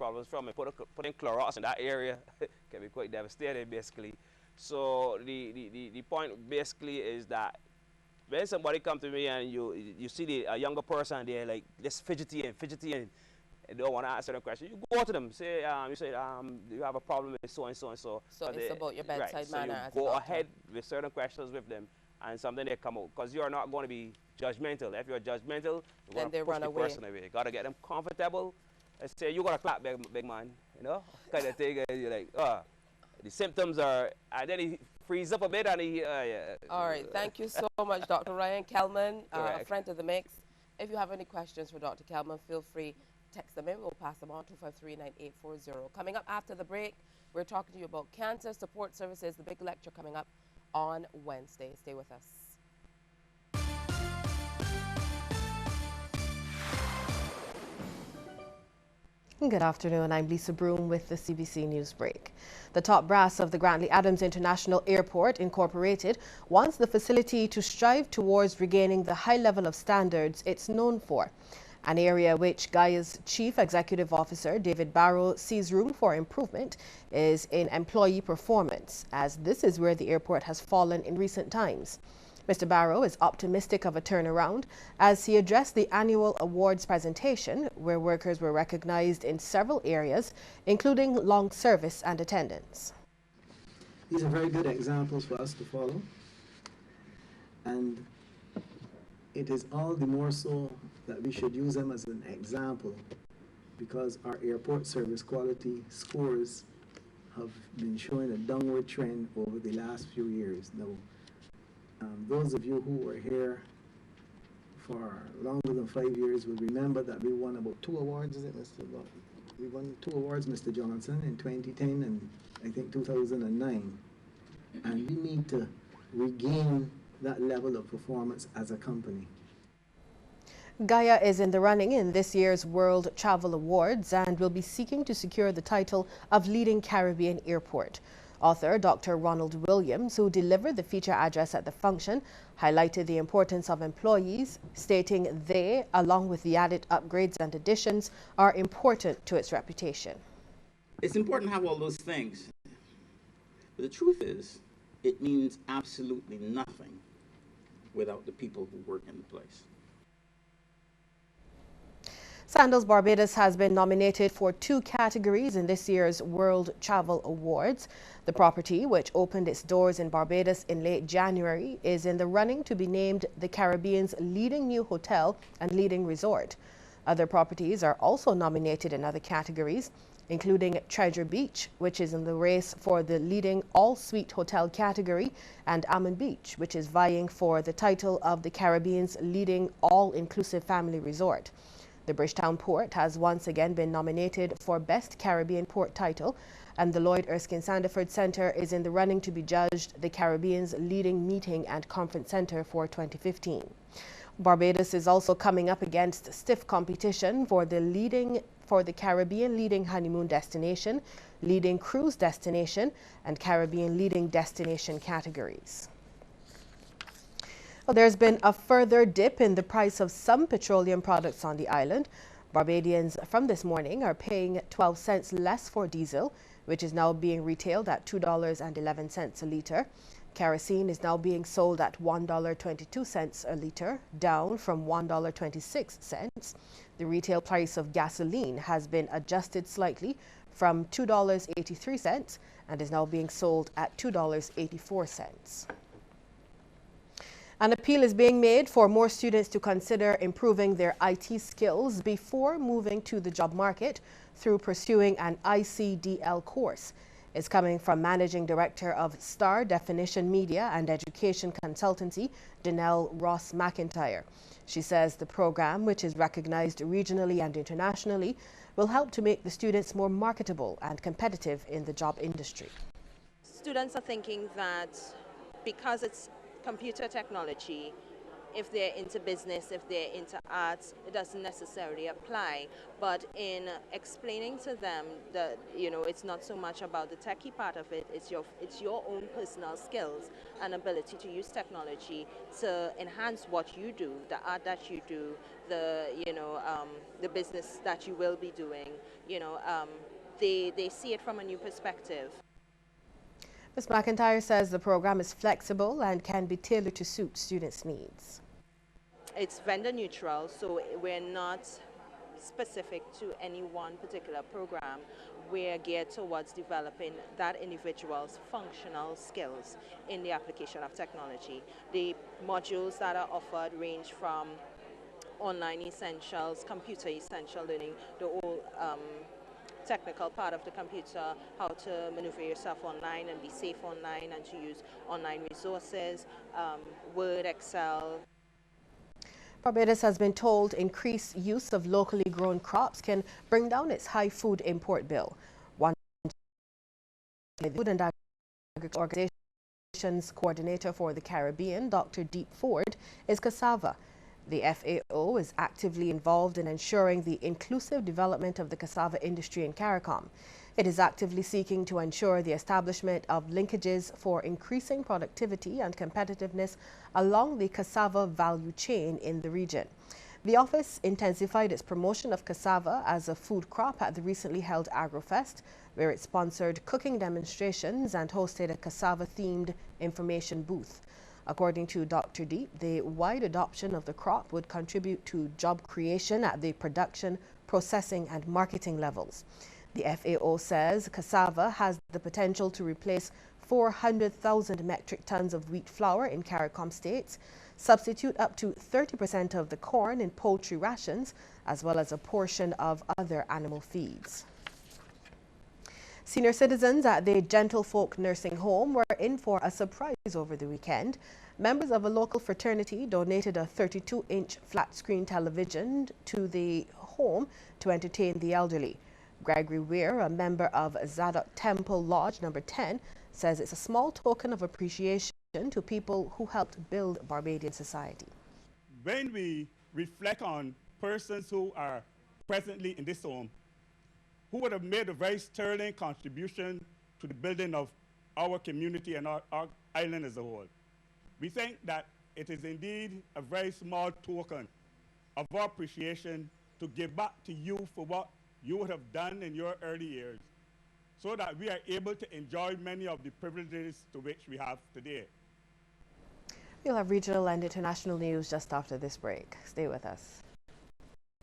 problems from. And putting Clorox in that area can be quite devastating, basically. So the point basically is that when somebody come to me and you see a younger person, they're like this fidgety and they don't want to answer the question, you go to them, say, you say, do you have a problem with so and so and so? So it's about your bedside right. manner. So you go ahead with certain questions with them, and something they come out, because you're not going to be judgmental. If you're judgmental, you're going to push the person away. You got to get them comfortable and say, you got to clap, big man, you know, kind of thing. And you're like, the symptoms are, and then he frees up a bit and he, yeah. All right, thank you so much, Dr. Ryan Kelman, a friend of the mix. If you have any questions for Dr. Kelman, feel free, text them in. We'll pass them on, 253-9840. Coming up after the break, we're talking to you about cancer support services, the big lecture coming up on Wednesday. Stay with us. Good afternoon. I'm Lisa Broom with the CBC News Break. The top brass of the Grantley Adams International Airport Incorporated wants the facility to strive towards regaining the high level of standards it's known for. An area which Gaya's Chief Executive Officer, David Barrow, sees room for improvement is in employee performance, as this is where the airport has fallen in recent times. Mr. Barrow is optimistic of a turnaround as he addressed the annual awards presentation, where workers were recognized in several areas, including long service and attendance. These are very good examples for us to follow, and it is all the more so that we should use them as an example, because our airport service quality scores have been showing a downward trend over the last few years. Now, those of you who were here for longer than 5 years will remember that we won about 2 awards, is it, Mr. Bob? We won 2 awards, Mr. Johnson, in 2010 and I think 2009. And we need to regain that level of performance as a company. Gaya is in the running in this year's World Travel Awards and will be seeking to secure the title of leading Caribbean airport. Author Dr. Ronald Williams, who delivered the feature address at the function, highlighted the importance of employees, stating they, along with the added upgrades and additions, are important to its reputation. It's important to have all those things. But the truth is, it means absolutely nothing without the people who work in the place. Sandals Barbados has been nominated for 2 categories in this year's World Travel Awards. The property, which opened its doors in Barbados in late January, is in the running to be named the Caribbean's leading new hotel and leading resort. Other properties are also nominated in other categories, including Treasure Beach, which is in the race for the leading all-suite hotel category, and Ammon Beach, which is vying for the title of the Caribbean's leading all-inclusive family resort. The Bridgetown Port has once again been nominated for Best Caribbean Port title, and the Lloyd Erskine Sandiford Centre is in the running to be judged the Caribbean's leading meeting and conference centre for 2015. Barbados is also coming up against stiff competition for the Caribbean leading honeymoon destination, leading cruise destination, and Caribbean leading destination categories. Well, there's been a further dip in the price of some petroleum products on the island. Barbadians from this morning are paying 12 cents less for diesel, which is now being retailed at $2.11 a litre. Kerosene is now being sold at $1.22 a litre, down from $1.26. The retail price of gasoline has been adjusted slightly from $2.83 and is now being sold at $2.84. An appeal is being made for more students to consider improving their IT skills before moving to the job market through pursuing an ICDL course. It's coming from Managing Director of Star Definition Media and Education Consultancy, Janelle Ross McIntyre. She says the program, which is recognized regionally and internationally, will help to make the students more marketable and competitive in the job industry. Students are thinking that because it's computer technology, if they're into business, if they're into arts, it doesn't necessarily apply. But in explaining to them that, you know, it's not so much about the techie part of it, it's your own personal skills and ability to use technology to enhance what you do, the art that you do, the, you know, the business that you will be doing, you know, they see it from a new perspective. Ms. McIntyre says the program is flexible and can be tailored to suit students' needs. It's vendor neutral, so we're not specific to any one particular program. We're geared towards developing that individual's functional skills in the application of technology. The modules that are offered range from online essentials, computer essential learning, the whole technical part of the computer, how to maneuver yourself online and be safe online and to use online resources, Word, Excel. Barbados has been told increased use of locally grown crops can bring down its high food import bill. One Food and Agriculture Organization's coordinator for the Caribbean, Dr. Deep Ford, is cassava. The FAO is actively involved in ensuring the inclusive development of the cassava industry in CARICOM. It is actively seeking to ensure the establishment of linkages for increasing productivity and competitiveness along the cassava value chain in the region. The office intensified its promotion of cassava as a food crop at the recently held AgroFest, where it sponsored cooking demonstrations and hosted a cassava-themed information booth. According to Dr. Deep, the wide adoption of the crop would contribute to job creation at the production, processing and marketing levels. The FAO says cassava has the potential to replace 400,000 metric tons of wheat flour in CARICOM states, substitute up to 30% of the corn in poultry rations, as well as a portion of other animal feeds. Senior citizens at the Gentlefolk Nursing Home were in for a surprise over the weekend. Members of a local fraternity donated a 32-inch flat-screen television to the home to entertain the elderly. Gregory Weir, a member of Zadok Temple Lodge number 10, says it's a small token of appreciation to people who helped build Barbadian society. When we reflect on persons who are presently in this home, who would have made a very sterling contribution to the building of our community and our island as a whole, we think that it is indeed a very small token of our appreciation to give back to you for what you would have done in your early years, so that we are able to enjoy many of the privileges to which we have today. We'll have regional and international news just after this break. Stay with us.